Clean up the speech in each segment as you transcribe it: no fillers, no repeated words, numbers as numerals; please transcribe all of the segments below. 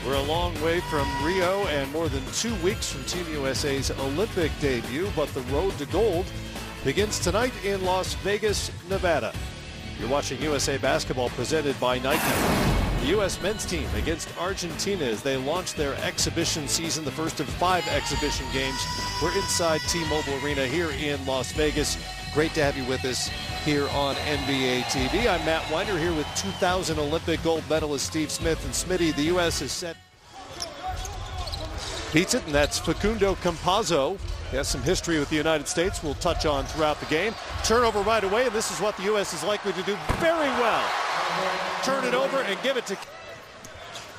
We're a long way from Rio and more than 2 weeks from Team USA's Olympic debut, but the road to gold begins tonight in Las Vegas, Nevada. You're watching USA Basketball presented by Nike. The U.S. men's team against Argentina as they launch their exhibition season. The first of 5 exhibition games. We're inside T-Mobile Arena here in Las Vegas. Great to have you with us here on NBA TV. I'm Matt Weiner here with 2000 Olympic gold medalist Steve Smith. And Smitty, the U.S. is set. Beats it, and that's Facundo Campazzo. He has some history with the United States we'll touch on throughout the game. Turnover right away, and this is what the U.S. is likely to do very well. Turn it over and give it to...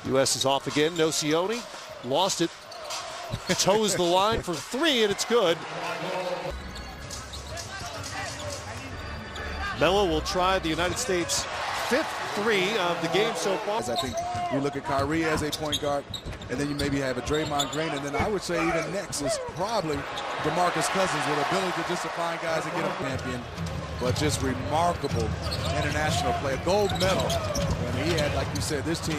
U.S. is off again. Nocioni lost it. Toes the line for 3, and it's good. Melo will try the United States' 5th 3 of the game so far. I think you look at Kyrie as a point guard, and then you maybe have a Draymond Green, and then I would say even next is probably DeMarcus Cousins with ability to just to find guys and get a champion, but just remarkable international play. A gold medal, and he had, like you said, this team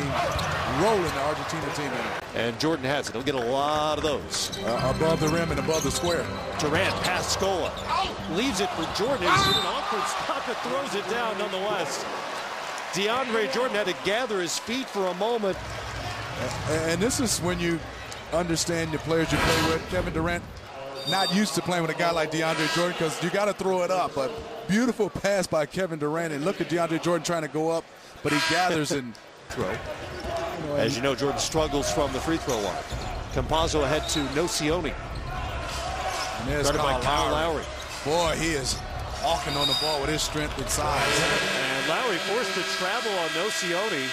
rolling the Argentina team in. And Jordan has it. He'll get a lot of those. Above the rim and above the square. Durant past Scola. Leaves it for Jordan. He's in an awkward spot, but throws it down nonetheless. DeAndre Jordan had to gather his feet for a moment. And this is when you understand the players you play with. Kevin Durant, not used to playing with a guy like DeAndre Jordan because you got to throw it up. But beautiful pass by Kevin Durant. And look at DeAndre Jordan trying to go up, but he gathers and throw. As you know, Jordan struggles from the free throw line. Campazzo ahead to Nocioni. And there's Kyle Lowry. Boy, he is walking on the ball with his strength and size. And Lowry forced to travel on Nocioni.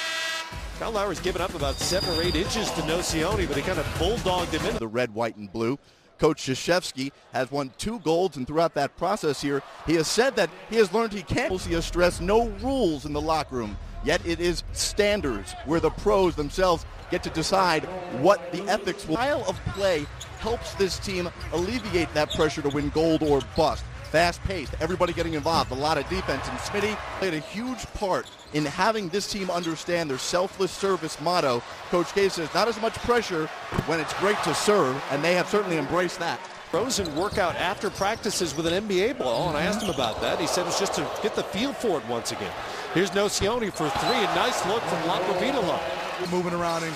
Kyle Lowry's given up about 7 or 8 inches to Nocioni, but he kind of bulldogged him into the red, white, and blue. Coach Krzyzewski has won 2 golds, and throughout that process here, he has said that he has learned he can't. He has stressed no rules in the locker room, yet it is standards where the pros themselves get to decide what the ethics will. Style of play helps this team alleviate that pressure to win gold or bust. Fast-paced, everybody getting involved, a lot of defense, and Smitty played a huge part in having this team understand their selfless service motto. Coach K says not as much pressure when it's great to serve, and they have certainly embraced that. Rosen workout after practices with an NBA ball, and I asked him about that. He said it's just to get the feel for it once again. Here's Nocioni for 3, a nice look from Laprovitola. Moving around, and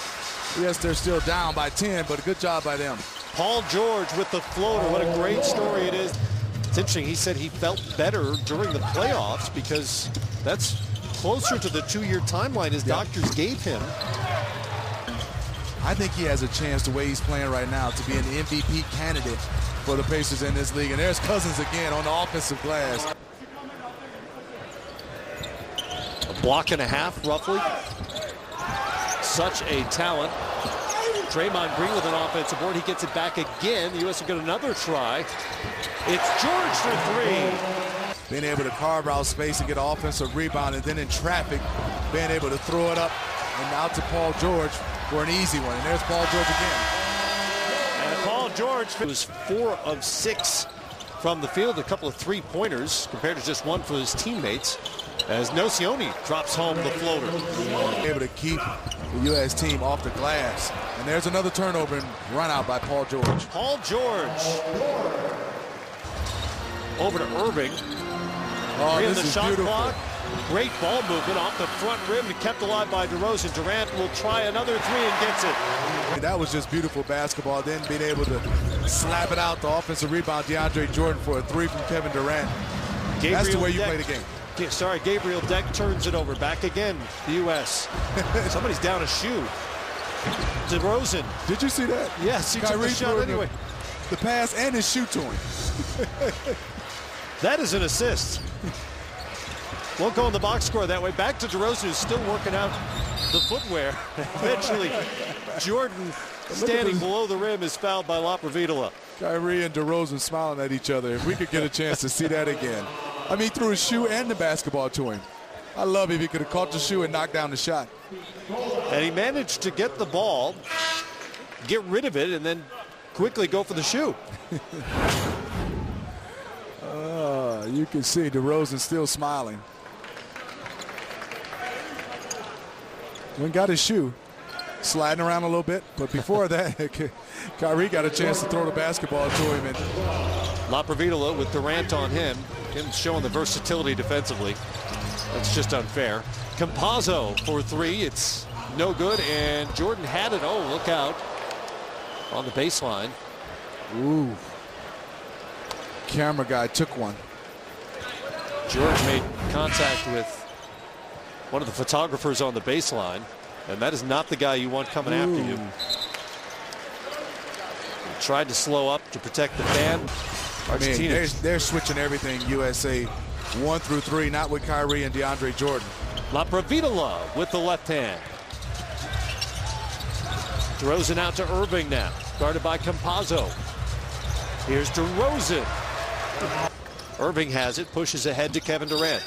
yes, they're still down by 10, but a good job by them. Paul George with the floater. What a great story it is. It's interesting, he said he felt better during the playoffs because that's closer to the 2-year timeline his doctors gave him. I think he has a chance, the way he's playing right now, to be an MVP candidate for the Pacers in this league. And there's Cousins again on the offensive glass. A block and a half, roughly. Such a talent. Draymond Green with an offensive board. He gets it back again. The U.S. will get another try. It's George for 3. Being able to carve out space and get an offensive rebound, and then in traffic, being able to throw it up and out to Paul George for an easy one. And there's Paul George again. And Paul George was 4 of 6 from the field. A couple of 3-pointers compared to just 1 for his teammates. As Nocioni drops home the floater. Able to keep the U.S. team off the glass. And there's another turnover and run out by Paul George. Paul George. Over to Irving. This the is shot beautiful. clock. Great ball movement off the front rim and kept alive by DeRozan. Durant will try another 3 and gets it. That was just beautiful basketball. Then being able to slap it out, the offensive rebound, DeAndre Jordan for a 3 from Kevin Durant. That's the way you play the game. Sorry, Gabriel Deck turns it over. Back again, the U.S. Somebody's down a shoe. DeRozan. Did you see that? Yes, he took the shot anyway. The pass and his shoe to him. That is an assist. Won't go in the box score that way. Back to DeRozan, who's still working out the footwear. Eventually, Jordan, standing below the rim, is fouled by Laprovitola. Kyrie and DeRozan smiling at each other. If we could get a chance to see that again. I mean, he threw his shoe and the basketball to him. I love if he could have caught the shoe and knocked down the shot. And he managed to get the ball, get rid of it, and then quickly go for the shoe. You can see DeRozan still smiling. When got his shoe. sliding around a little bit. But before that, Kyrie got a chance to throw the basketball to him. And Laprovitola with Durant on him showing the versatility defensively. That's just unfair. Campazzo for three. It's no good, and Jordan had it. Oh, look out on the baseline. Ooh. Camera guy took one. George made contact with one of the photographers on the baseline, and that is not the guy you want coming after you. Tried to slow up to protect the fan. Argentina. I mean, they're switching everything, USA 1 through 3, not with Kyrie and DeAndre Jordan. Laprovitola with the left hand. DeRozan out to Irving now, guarded by Campazzo. Here's DeRozan. Irving has it, pushes ahead to Kevin Durant.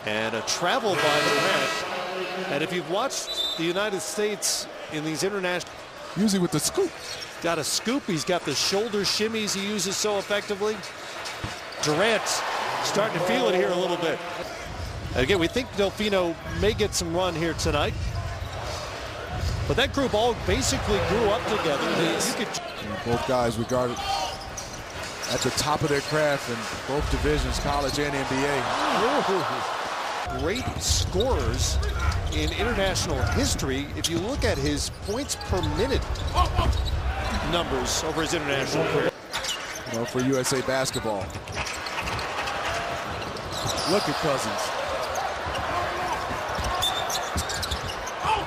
And a travel by Durant. And if you've watched the United States in these international... Usually with the scoop. Got a scoop. He's got the shoulder shimmies he uses so effectively. Durant starting to feel it here a little bit. And again, we think Delfino may get some run here tonight. But that group all basically grew up together. Both guys regarded at the top of their craft in both divisions, college and NBA. Great scorers in international history. If you look at his points per minute numbers over his international career. You know, for USA basketball. Look at Cousins.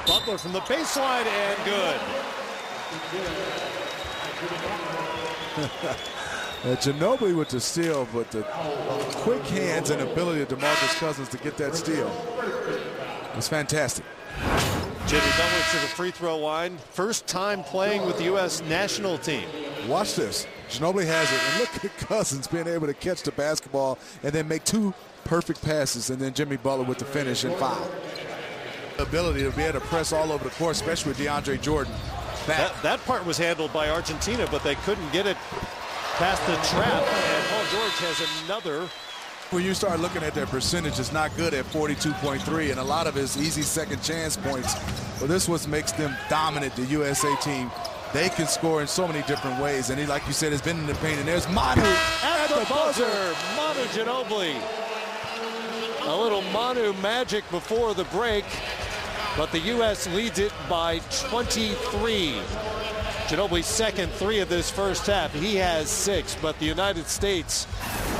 Butler from the baseline and good. Ginobili with the steal, but the quick hands and ability of DeMarcus Cousins to get that steal was fantastic. Jimmy Butler to the free throw line. First time playing with the U.S. national team. Watch this. Ginobili has it, and look at Cousins being able to catch the basketball and then make two perfect passes, and then Jimmy Butler with the finish and foul. Ability to be able to press all over the court, especially with DeAndre Jordan. That part was handled by Argentina, but they couldn't get it past the trap, and Paul George has another. When you start looking at their percentage, it's not good at 42.3, and a lot of his easy second chance points. Well, this what makes them dominant, the USA team. They can score in so many different ways, and he, like you said, has been in the paint. And there's Manu at the buzzer. Manu Ginobili. A little Manu magic before the break, but the U.S. leads it by 23. Ginobili's second three of this first half. He has 6, but the United States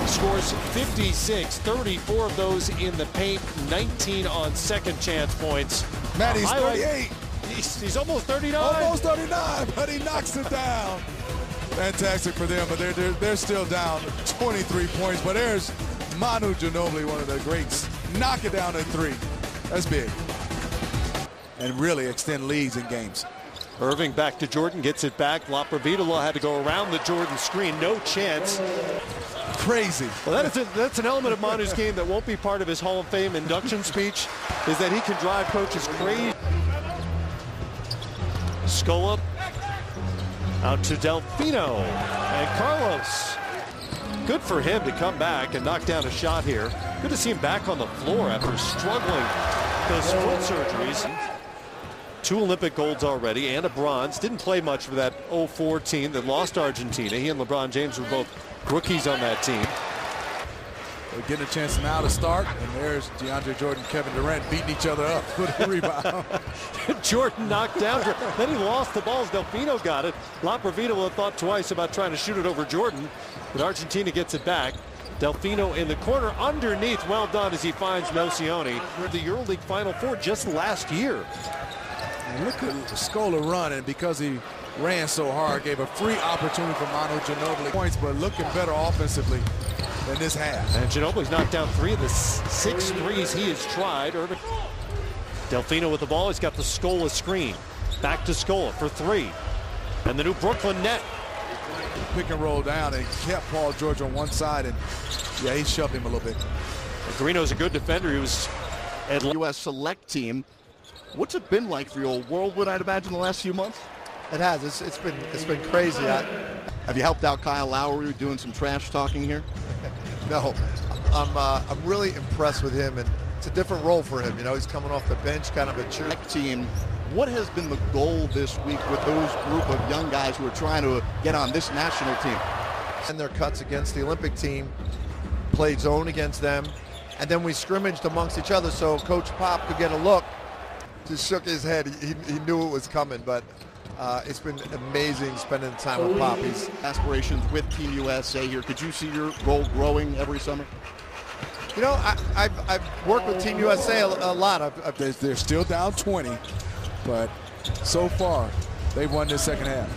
scores 56, 34 of those in the paint, 19 on second chance points. Maddie's 38. He's almost 39. Almost 39, but he knocks it down. Fantastic for them, but they're still down 23 points. But there's Manu Ginobili, one of the greats. Knock it down at 3. That's big. And really extend leads in games. Irving back to Jordan, gets it back. Laprovitola had to go around the Jordan screen. No chance. Crazy. Well, that's an element of Manu's game that won't be part of his Hall of Fame induction speech, is that he can drive coaches crazy. Scola out to Delfino and Carlos. Good for him to come back and knock down a shot here. Good to see him back on the floor after struggling those foot surgeries. 2 Olympic golds already and a bronze. Didn't play much for that 04 team that lost Argentina. He and LeBron James were both rookies on that team. They're getting a chance now to start, and there's DeAndre Jordan, Kevin Durant beating each other up for the rebound. Jordan knocked down. Then he lost the ball as Delfino got it. Laprovitola thought twice about trying to shoot it over Jordan, but Argentina gets it back. Delfino in the corner underneath. Well done as he finds Nocioni. The EuroLeague Final Four just last year. And look at Scola run, and because he ran so hard, gave a free opportunity for Manu Ginobili points, but looking better offensively than this half. And Ginobili's knocked down 3 of the 6 threes he has tried. Irving. Delfino with the ball. He's got the Scola screen. Back to Scola for 3. And the new Brooklyn net. Pick and roll down and kept Paul George on one side, and yeah, he shoved him a little bit. Garino's a good defender. He was at U.S. select team. What's it been like for your whirlwind, I'd imagine, the last few months? It has. It's been crazy. Have you helped out Kyle Lowry doing some trash talking here? No, I'm really impressed with him, and it's a different role for him. You know, he's coming off the bench, kind of a cheer Team What has been the goal this week with those group of young guys who are trying to get on this national team? And their cuts against the Olympic team, played zone against them, and then we scrimmaged amongst each other so Coach Pop could get a look. Just shook his head. He knew it was coming, but it's been amazing spending time with Pop. He's Aspirations with Team USA here. Could you see your role growing every summer? You know, I've worked with Team USA a lot. They're still down 20, but so far they've won this second half.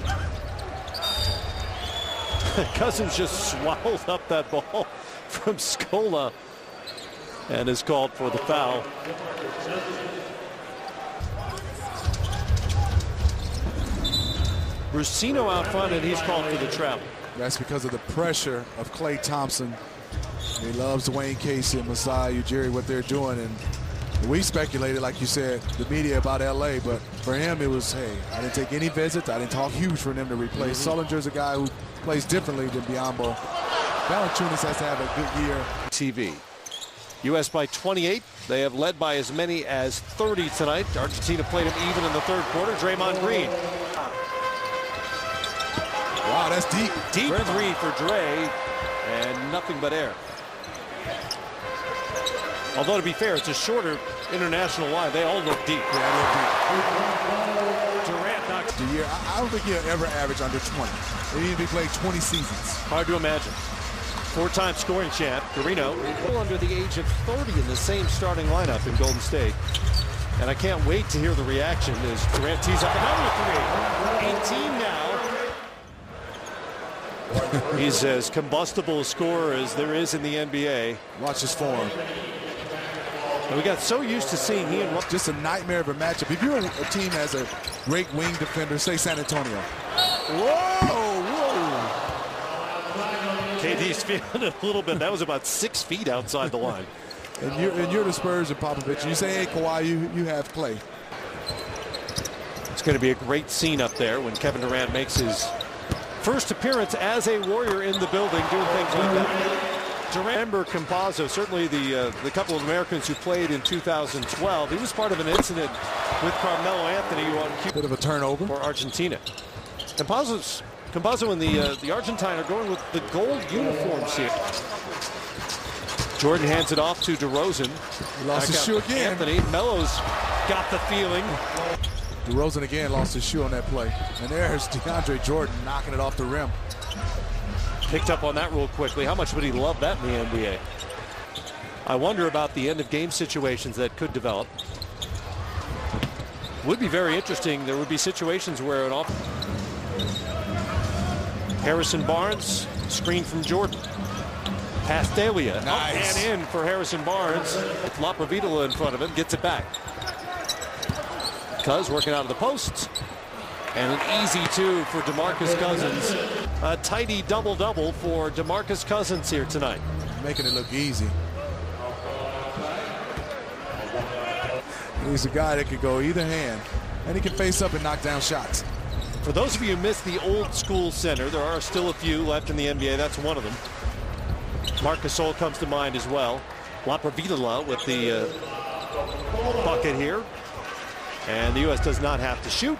Cousins just swallowed up that ball from Scola and is called for the foul. Rusino out front, and he's called for the travel. That's because of the pressure of Klay Thompson. He loves Dwayne Casey and Masai Ujiri, what they're doing. And we speculated, like you said, the media about LA, but for him it was, hey, I didn't take any visits. I didn't talk huge for them to replace. Sullinger's a guy who plays differently than Biombo. Valanciunas has to have a good year. TV. U.S. by 28. They have led by as many as 30 tonight. Argentina played them even in the third quarter. Draymond Green. Wow, that's deep. Deep three for Dre, and nothing but air. Although, to be fair, it's a shorter international line. They all look deep. Yeah, they look deep. Durant knocks The year, I don't think he'll ever average under 20. They need to be played 20 seasons. Hard to imagine. Four-time scoring champ, Garino, under the age of 30 in the same starting lineup in Golden State. And I can't wait to hear the reaction as Durant tees up another three. 18 now. He's as combustible a scorer as there is in the NBA. Watch his form. And we got so used to seeing he and Just a nightmare of a matchup. If you're a team that has a great wing defender, say San Antonio. Whoa! KD's feeling it a little bit. That was about 6 feet outside the line. And you're the Spurs and Popovich. And you say, hey, Kawhi, you have Klay. It's going to be a great scene up there when Kevin Durant makes his first appearance as a Warrior in the building, doing things like that. Durant, remember Campazzo, certainly the couple of Americans who played in 2012. He was part of an incident with Carmelo Anthony on Bit of a turnover for Argentina. Campazzo and the Argentine are going with the gold uniforms here. Jordan hands it off to DeRozan. He lost his shoe again. Anthony. Melo's got the feeling. DeRozan again lost his shoe on that play. And there's DeAndre Jordan knocking it off the rim. Picked up on that real quickly. How much would he love that in the NBA? I wonder about the end of game situations that could develop. Would be very interesting. There would be situations where Harrison Barnes, screen from Jordan. Past Delia. Nice. And in for Harrison Barnes. Laprovitola in front of him. Gets it back. Cuz working out of the post. And an easy two for DeMarcus Cousins. A tidy double-double for DeMarcus Cousins here tonight. Making it look easy. He's a guy that could go either hand. And he can face up and knock down shots. For those of you who missed the old school center, there are still a few left in the NBA. That's one of them. Marcus Gasol comes to mind as well. Laprovitola with the bucket here. And the U.S. does not have to shoot.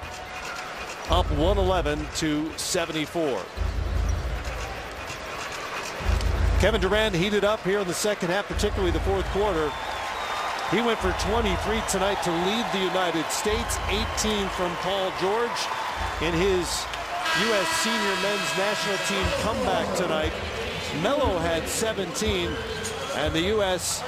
Up 111-74. Kevin Durant heated up here in the second half, particularly the fourth quarter. He went for 23 tonight to lead the United States. 18 from Paul George in his U.S. senior men's national team comeback tonight. Melo had 17, and the U.S.